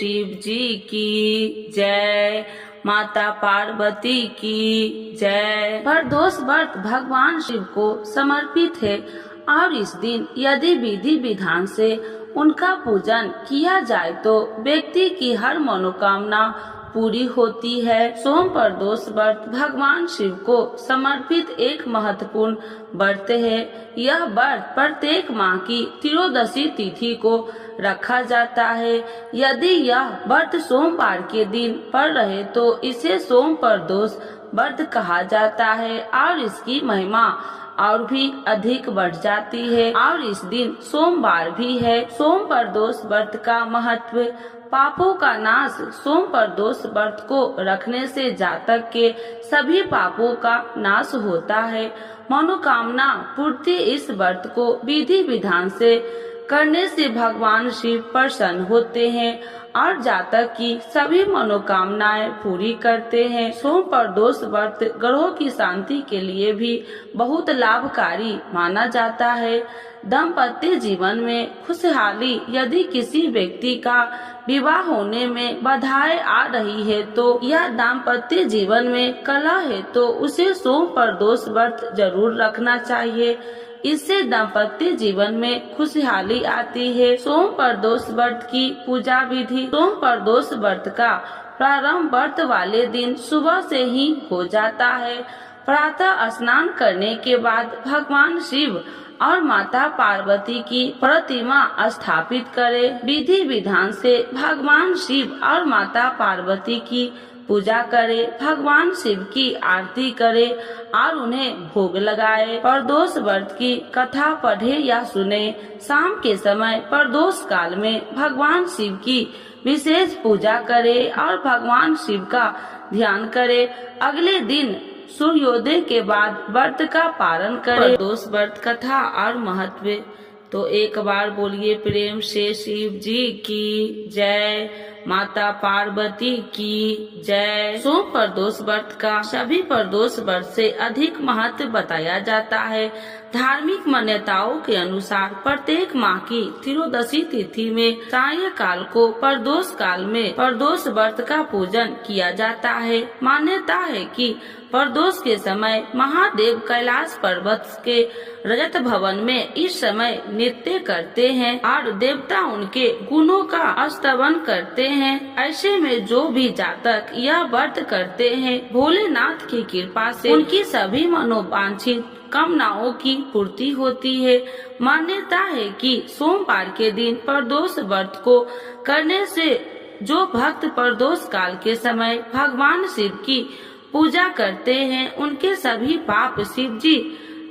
शिव जी की जय, माता पार्वती की जय। प्रदोष व्रत भगवान शिव को समर्पित है और इस दिन यदि विधि विधान से उनका पूजन किया जाए तो व्यक्ति की हर मनोकामना पूरी होती है। सोम प्रदोष व्रत भगवान शिव को समर्पित एक महत्वपूर्ण व्रत है। यह व्रत प्रत्येक माह की त्रयोदशी तिथि को रखा जाता है। यदि यह व्रत सोमवार के दिन पड़ रहे तो इसे सोम प्रदोष व्रत कहा जाता है और इसकी महिमा और भी अधिक बढ़ जाती है और इस दिन सोमवार भी है। सोम प्रदोष व्रत का महत्व। पापों का नाश। सोम प्रदोष व्रत को रखने से जातक के सभी पापों का नाश होता है। मनोकामना पूर्ति। इस व्रत को विधि विधान से करने से भगवान शिव प्रसन्न होते हैं और जातक की सभी मनोकामनाएं पूरी करते हैं। सोम प्रदोष व्रत ग्रहों की शांति के लिए भी बहुत लाभकारी माना जाता है। दाम्पत्य जीवन में खुशहाली। यदि किसी व्यक्ति का विवाह होने में बाधाएं आ रही है तो यह दाम्पत्य जीवन में कलह है तो उसे सोम प्रदोष व्रत जरूर रखना चाहिए। इससे दाम्पत्य जीवन में खुशहाली आती है। सोम प्रदोष व्रत की पूजा विधि। सोम प्रदोष व्रत का प्रारंभ व्रत वाले दिन सुबह से ही हो जाता है। प्रातः स्नान करने के बाद भगवान शिव और माता पार्वती की प्रतिमा स्थापित करें। विधि विधान से भगवान शिव और माता पार्वती की पूजा करे, भगवान शिव की आरती करे और उन्हें भोग लगाए। प्रदोष व्रत की कथा पढ़े या सुने। शाम के समय प्रदोष काल में भगवान शिव की विशेष पूजा करे और भगवान शिव का ध्यान करे। अगले दिन सूर्योदय के बाद व्रत का पालन करे। प्रदोष व्रत कथा और महत्व। तो एक बार बोलिए प्रेम से शिव जी की जय, माता पार्वती की जय। सोम प्रदोष व्रत का सभी प्रदोष व्रत से अधिक महत्व बताया जाता है। धार्मिक मान्यताओं के अनुसार प्रत्येक माह की त्रयोदशी तिथि में सायंकाल को प्रदोष काल में प्रदोष व्रत का पूजन किया जाता है। मान्यता है कि प्रदोष के समय महादेव कैलाश पर्वत के रजत भवन में इस समय नृत्य करते हैं और देवता उनके गुणों का स्तवन करते हैं। ऐसे में जो भी जातक यह व्रत करते हैं भोलेनाथ की कृपा से उनकी सभी मनोवांछित कामनाओं की पूर्ति होती है। मान्यता है कि सोमवार के दिन प्रदोष व्रत को करने से जो भक्त प्रदोष काल के समय भगवान शिव की पूजा करते हैं उनके सभी पाप शिव जी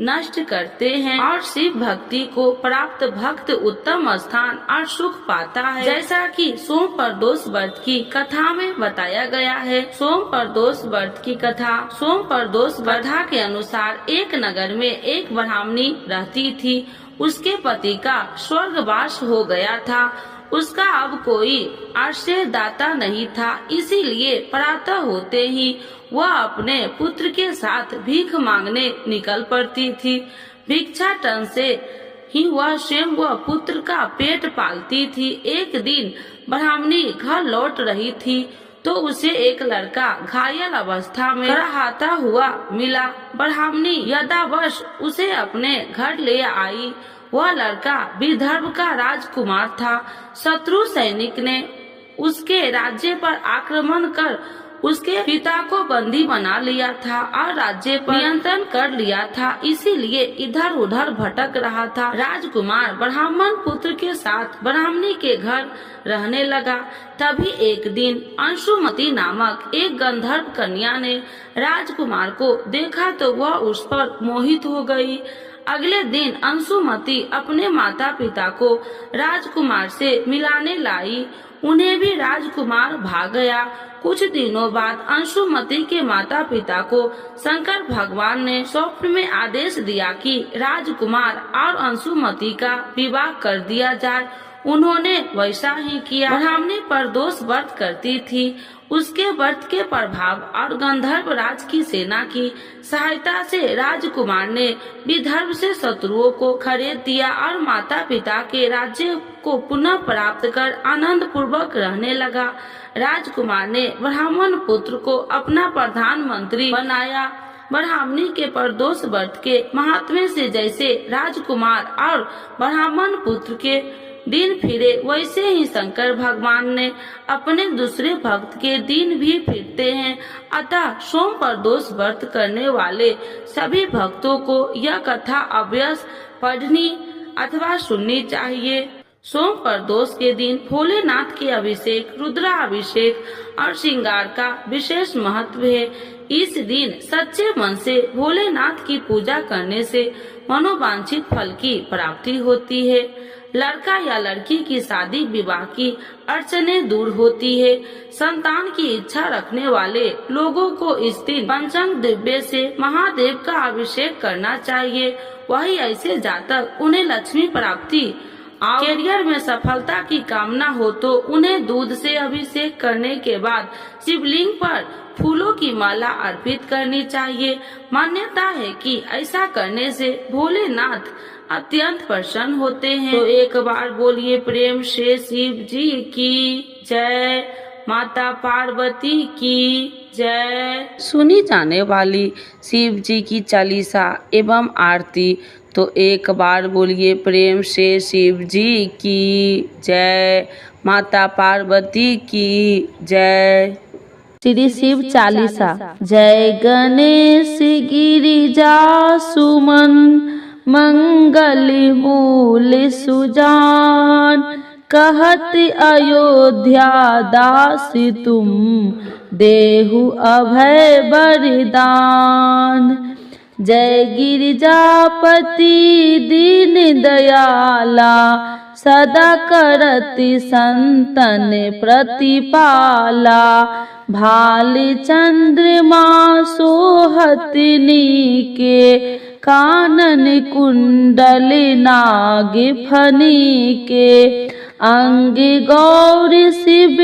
नष्ट करते हैं और शिव भक्ति को प्राप्त भक्त उत्तम स्थान और सुख पाता है। जैसा कि सोम प्रदोष व्रत की कथा में बताया गया है। सोम प्रदोष व्रत की कथा। सोम प्रदोष कथा के अनुसार एक नगर में एक ब्राह्मणी रहती थी। उसके पति का स्वर्गवास हो गया था। उसका अब कोई आश्रयदाता नहीं था, इसीलिए प्रातः होते ही वह अपने पुत्र के साथ भीख मांगने निकल पड़ती थी। भिक्षाटन से ही वह स्वयं व पुत्र का पेट पालती थी। एक दिन ब्राह्मणी घर लौट रही थी तो उसे एक लड़का घायल अवस्था में कराहता हुआ मिला। ब्राह्मणी यदावश उसे अपने घर ले आई। वह लड़का विदर्भ का राजकुमार था। शत्रु सैनिक ने उसके राज्य पर आक्रमण कर उसके पिता को बंदी बना लिया था और राज्य पर नियंत्रण कर लिया था, इसीलिए इधर उधर भटक रहा था। राजकुमार ब्राह्मण पुत्र के साथ ब्राह्मणी के घर रहने लगा। तभी एक दिन अंशुमती नामक एक गंधर्व कन्या ने राजकुमार को देखा तो वह उस पर मोहित हो गई। अगले दिन अंशुमती अपने माता पिता को राजकुमार से मिलाने लाई। उन्हें भी राजकुमार भाग गया। कुछ दिनों बाद अंशुमती के माता पिता को शंकर भगवान ने स्वप्न में आदेश दिया कि राजकुमार और अंशुमती का विवाह कर दिया जाए। उन्होंने वैसा ही किया। ब्राह्मणी प्रदोष व्रत करती थी। उसके व्रत के प्रभाव और गंधर्व राज की सेना की सहायता से राजकुमार ने विदर्भ से शत्रुओं को खदेड़ दिया और माता पिता के राज्य को पुनः प्राप्त कर आनंद पूर्वक रहने लगा। राजकुमार ने ब्राह्मण पुत्र को अपना प्रधानमंत्री बनाया। ब्राह्मणी के प्रदोष व्रत के महात्म्य से जैसे राजकुमार और ब्राह्मण पुत्र के दिन फिरे, वैसे ही शंकर भगवान ने अपने दूसरे भक्त के दिन भी फिरते हैं। अतः सोम प्रदोष व्रत करने वाले सभी भक्तों को यह कथा अवश्य पढ़नी अथवा सुननी चाहिए। सोम प्रदोष के दिन भोलेनाथ के अभिषेक, रुद्राभिषेक और श्रृंगार का विशेष महत्व है। इस दिन सच्चे मन से भोलेनाथ की पूजा करने से मनोवांछित फल की प्राप्ति होती है। लड़का या लड़की की शादी विवाह की अड़चने दूर होती है। संतान की इच्छा रखने वाले लोगों को इस दिन पंचांग द्रव्य से महादेव का अभिषेक करना चाहिए। वही ऐसे जातक उन्हें लक्ष्मी प्राप्ति और करियर में सफलता की कामना हो तो उन्हें दूध से अभिषेक करने के बाद शिवलिंग पर फूलों की माला अर्पित करनी चाहिए। मान्यता है कि ऐसा करने से भोलेनाथ अत्यंत प्रसन्न होते हैं। तो एक बार बोलिए प्रेम से शिव जी की जय, माता पार्वती की जय। सुनी जाने वाली शिव जी की चालीसा एवं आरती, तो एक बार बोलिए प्रेम से शिव जी की जय, माता पार्वती की जय। श्री शिव चालीसा। जय गणेश गिरिजा सुमन, मंगल मूल सुजान, कहत अयोध्या दास तुम, देहु अभय वरदान। जय गिरिजापति दीन दयाला, सदा करति संतन प्रतिपाला। भाल चंद्रमा सोहत नीके, कानन कुंडल नाग फनी के। अंग गौर शिव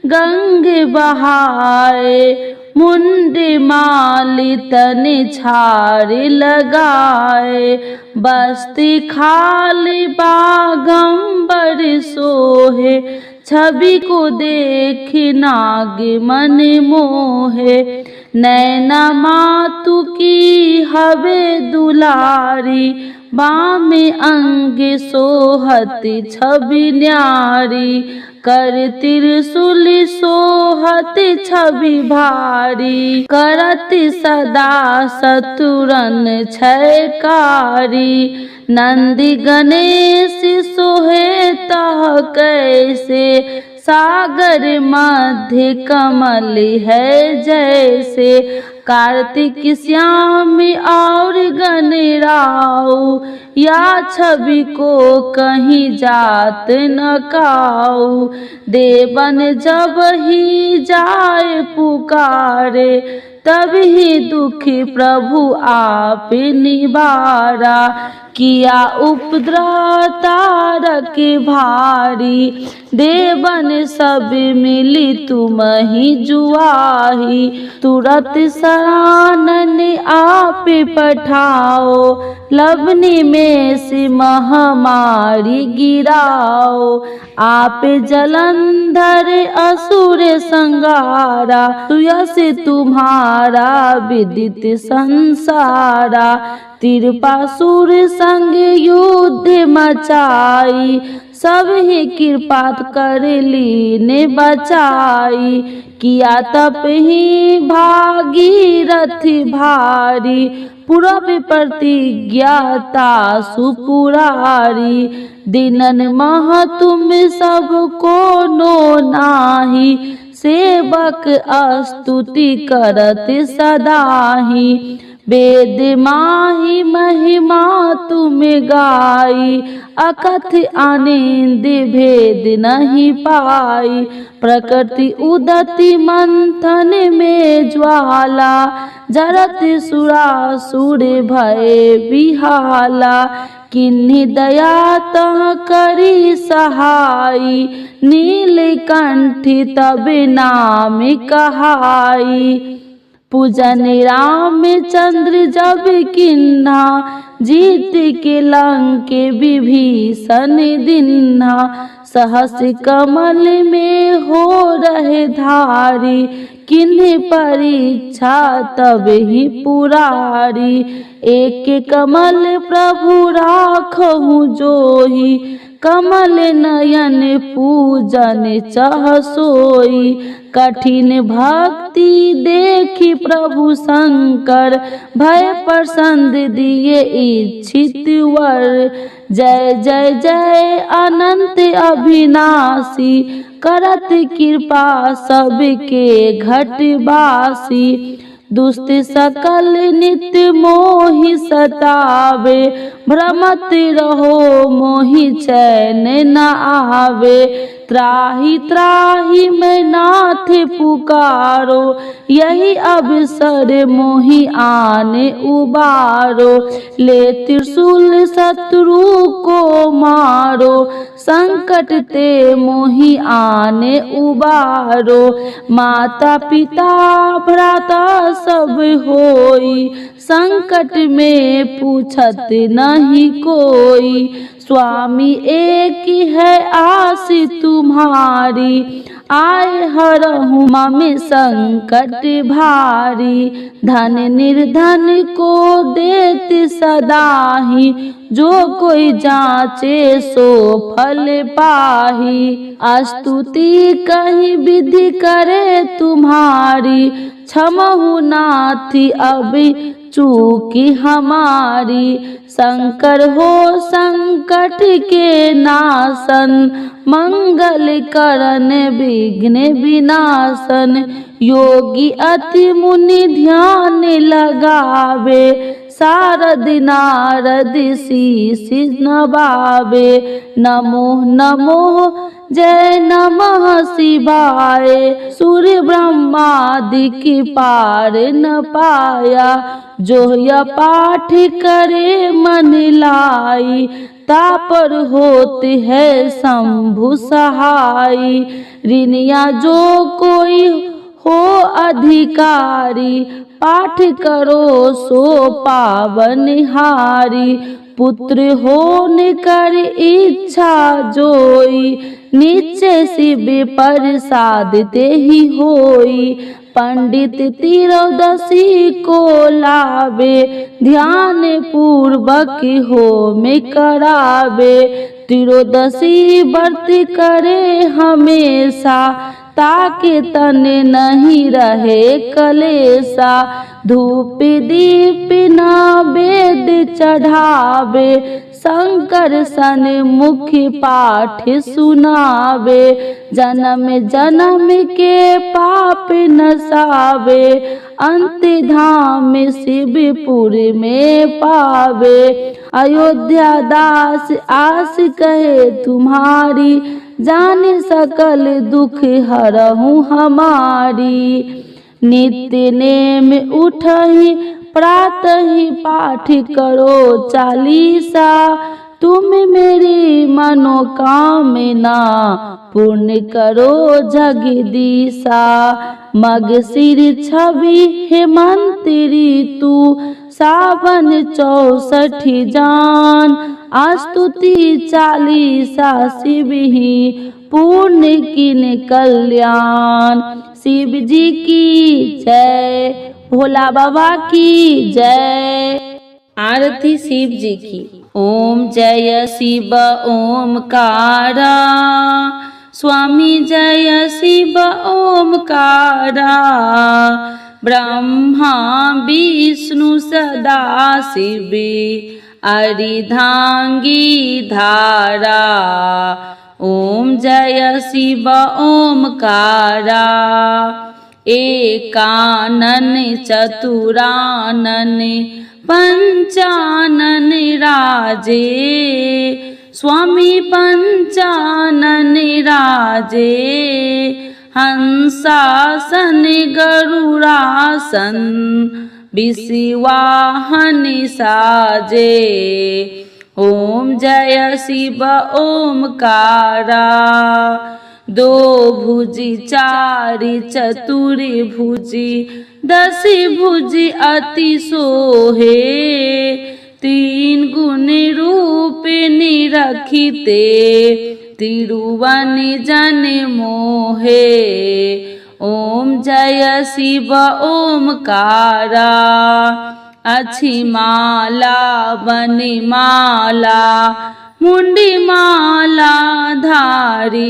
गंग बहाए, मुंड माली तन छार लगाए। बस्ती खाली बागंबर सोहे, छवि को देख नाग मन मोहे। नैना मातु की हवे दुलारी, बामे अंग सोहत छवि न्यारी। कर त्रिशूल सोहत छवि भारी, करत सदा शत्रुरन क्षयकारी। नंदी गणेश सोहे तह कैसे, सागर मध्य कमल है जैसे। कार्तिक श्याम और गणराऊ, या छवि को कहीं जात न काऊ। देवन जब ही जाए पुकारे, तभी दुखी प्रभु आप निवारा। किया उपद्रव तारक भारी, देवन सब मिली तुम ही जुआही। तुरत शरणन आप पठाओ, लवनी में से महामारी गिराओ। आप जलंधर असुर संगारा, सुयस तुम्हारा विदित संसारा। त्रिपासुर संग युद्ध मचाई, सब ही कृपा कर लीने बचाई। किया तप ही भागीरथ भारी, पूरब प्रतिज्ञाता सुपुरारी। दिनन मह तुम सबको नो नाही, सेवक स्तुति करत सदाही। वेद माही महिमा तुम गाई, अकथ आनंद भेद नहीं पाई। प्रकृति उदति मंथन में ज्वाला, जरत सुरासुर भय बिहाला। किन्हि दया तह करी सहाई, नीलकंठी तब नाम कहाई। पूजन रामचंद्र जब किन्हा, जीत के लंक विभीषण दिन्हा। सहस कमल में हो रहे धारी, किन्हि परीक्षा तब ही पुरारी। एक कमल प्रभु राखहु जोही, कमल नयन पूजन चह सोई। कठिन भक्ति देखी प्रभु शंकर, भय प्रसन्न दिए इच्छित वर। जय जय जय अनंत अविनाशी, करत कृपा सबके घटवासी। दुष्ट सकल नित्य मोहि सतावे, भ्रमत रहो मोहि चैन न आवे। त्राहि त्राहि मैं नाथ पुकारो, यही अवसर मोहि आने उबारो। ले त्रिशूल शत्रु को मारो, संकट ते मोहि आने उबारो। माता पिता भ्राता सब होई, संकट में पूछत नहीं कोई। स्वामी एक है आस तुम्हारी, आए हरहु मम संकट भारी। धन निर्धन को देत सदाही, जो कोई जाचे सो फल पाही। स्तुति कहीं विधि करे तुम्हारी, क्षमहु नाथ अब चूकी हमारी। शंकर हो संकट के नाशन, मंगल करन विघ्न विनाशन। योगी अति मुनि ध्यान लगावे, शारद नारद शीस नवावे। नमो नमो जय नमः शिवाय, सूर्य ब्रह्मादि पार न पाया। जो यह पाठ करे मन लाई, तापर होते है शंभु सहाई। ऋणिया जो कोई हो अधिकारी, पाठ करो सो पावनहारी। पुत्र होने कर इच्छा जोई, नीचे शिव प्रसाद ते ही होई। पंडित त्रयोदशी को लावे, ध्यान पूर्वक होम करावे। त्रयोदशी व्रत करे हमेशा, ताके तन नहीं रहे कलेसा। धूप दीप नैवेद्य चढ़ावे, शंकर सन मुख पाठ सुनावे। जन्म जन्म के पाप नसावे, अंत धाम शिवपुर में पावे। अयोध्या दास आस कहे तुम्हारी, जान सकल दुख हरहु हमारी। नित्य नेम उठहि प्रातः पाठ करो चालीसा, तुम मेरी मनोकामना पूर्ण करो जगदीशा। मगशिर छवि हेमंत ऋतु, सावन 64 जान। स्तुति चालीसा शिव ही पूर्ण किन कल्याण। शिव जी की जय, भोला बाबा की जय। आरती शिव जी की। ओम जय शिव ओमकारा, स्वामी जय शिव ओमकारा। ब्रह्मा विष्णु सदा शिव, अर्धांगी धारा। ओम जय शिव ओमकारा। एकानन चतुरानन पंचानन राजे, स्वामी पंचानन राजे। हंसासन गरुड़ासन, विषवाहन साजे। ओम जय शिव ओमकारा। दो भुजी चारि चतुरी भुजी दसी भुजी अति सोहे। तीन गुण रूप निरखिते तिरुवन जन मोहे। ओम जय शिव ओमकारा। अच्छी माला बनी माला मुंडी माला धारी।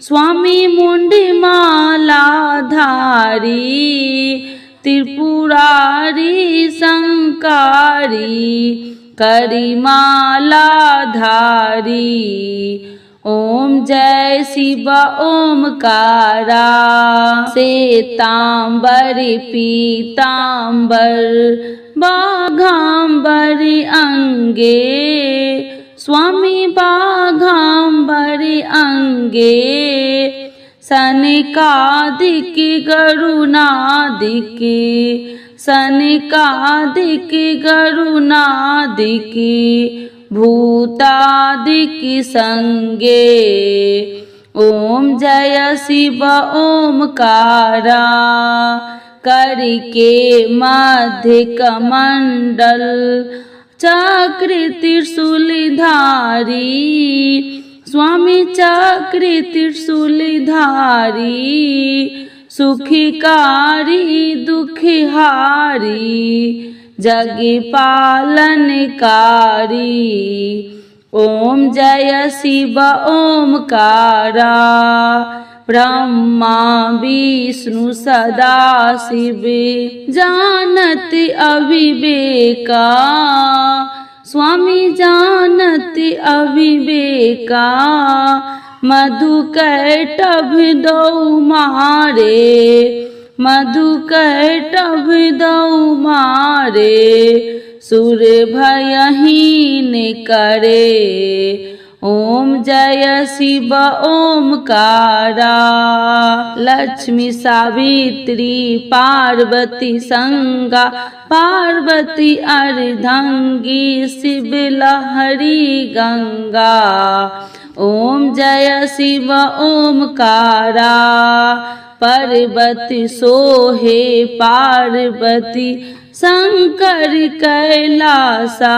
स्वामी मुंडी माला धारी। त्रिपुरारी संकारी करी माला धारी। ओम जय शिव ओमकारा। श्वेतांबर पीतांबर बाघांबर अंगे। स्वामी बाघांबर अंगे। सनकादिक गरुनादिक सनकादिक गरुनादिक भूतादिक संगे। ओम जय शिव ओमकारा। करके मध्य कमंडल चक्र त्रिशूलधारी। स्वामी चक्र त्रिशूलधारी। सुखकारी दुखहारी जग पालनकारी। ओम जय शिव ओमकारा। ब्रह्मा विष्णु सदा शिव जानत अविवेका। स्वामी जानत अविवेका। मधु कैटभ दौ मारे। मधु कैटभ दौ मारे। सुर भयहीन करे। ओम जय शिव ओमकारा। लक्ष्मी सावित्री पार्वती संगा पार्वती अर्धंगी शिव लहरी गंगा। ओम जय शिव ओमकारा। पर्वती सोहे पार्वती शंकर कैलासा।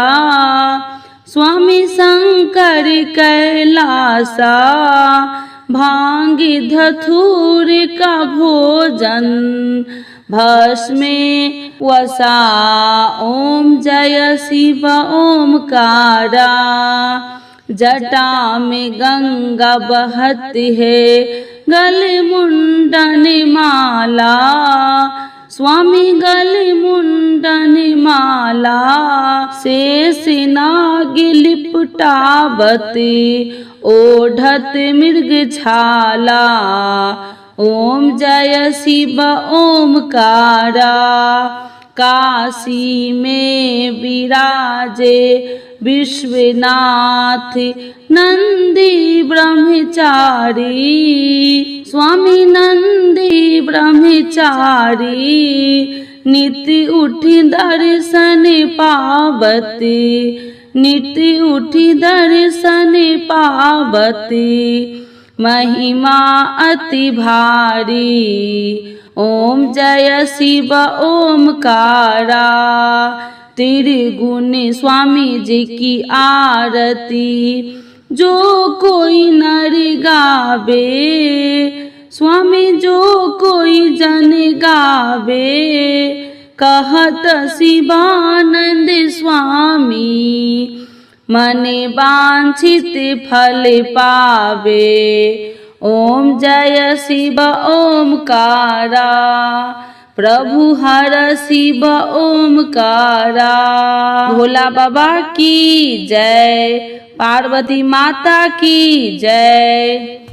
स्वामी शंकर कैलासा। भांग धतूर का भोजन भस्म वसा। ओम जय शिव ओमकारा। जटा में गंगा बहती है गल मुंडन माला। स्वामी गल मुंडन माला। शेष नाग लिपटावती ओढ़त मृग छाला। ओम जय शिव ओमकारा। काशी में विराजे विश्वनाथ नंदी ब्रह्मचारी। स्वामी नंदी ब्रह्मचारी। नित्य उठी दर्शन पावती। नित्य उठी दर्शन पावती। महिमा अति भारी। ओम जय शिव ओमकारा। त्रिगुण स्वामी जी की आरती जो कोई नर गावे। स्वामी जो कोई जन गावे। कहत शिवानंद स्वामी मन वांछित फल पावे। ओम जय शिव ओमकारा। प्रभु हर शिव ओमकारा। भोला बाबा की जय। पार्वती माता की जय।